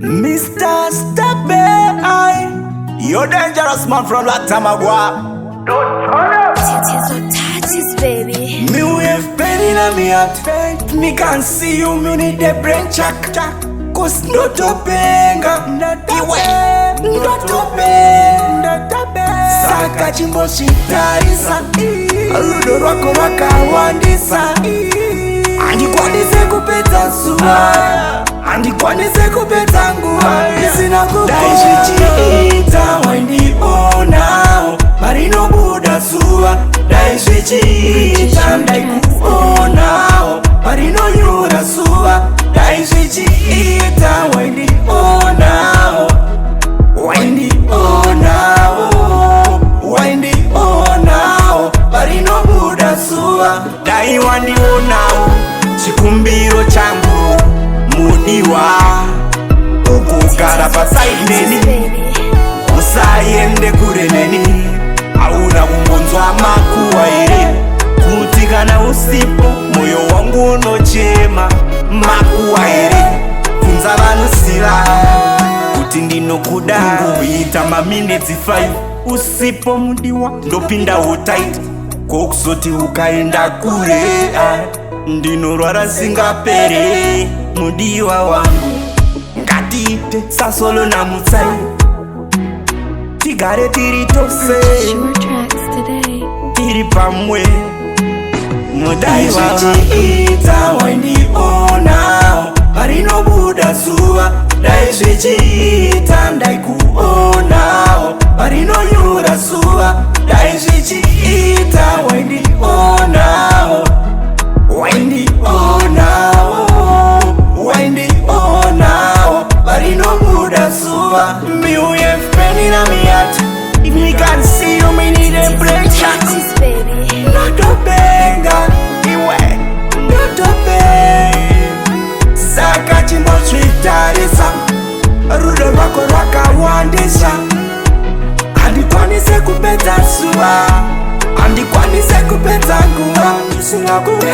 Mr. Stabhe, you're dangerous man from that time ago. Baby. Me have pain in me heart. Me can't see you, me need a brain check. Cause not to benga, not to Saka chimbo shitarisa, aludo rwako waka wandisa. Andi kwanise kupeta suwa, andi kwanise kupeta nguwa. Isina kuko daishichiita wendi onao, marino buda suwa. Daishichiita ndai kuonao, marino yura suwa. Daishichiita wendi onao, wendi onao, wendi onao, marino buda suwa. Dai wandi onao, chikumbiro changu mudiwa. Ukukara pasaideni, usayende kureneni. Auna kumbonzwa makuwa iri, kutikana usipo moyo wangu nochema. Makuwa iri, funza vanu sila, kuti ndino kudangu kuita maminutes 5. Usipo mudiwa, ndopinda hotight, kokusoti ukaenda kure. Ndino rwara singapere, mudiwa wangu. Ngatite, sasolo na mutsai, tigare tiri tose, tiri pamwe. Mudai wachiita wendi onao, marino buda suwa. Daishichiita ndai kuonao, marino yura suwa. Daishichiita wendi onao, wendi onao, wendi onao, marino buda suwa. Me who have pain in my heart. If me can't see you, me need a break. Not to benga, iwe, not to beng. Saka chimbo shitarisa, aludo rwako waka wandisa. Andi kwanise kupeta suwa, andi kwanise kupeta nguwa. Isina kuko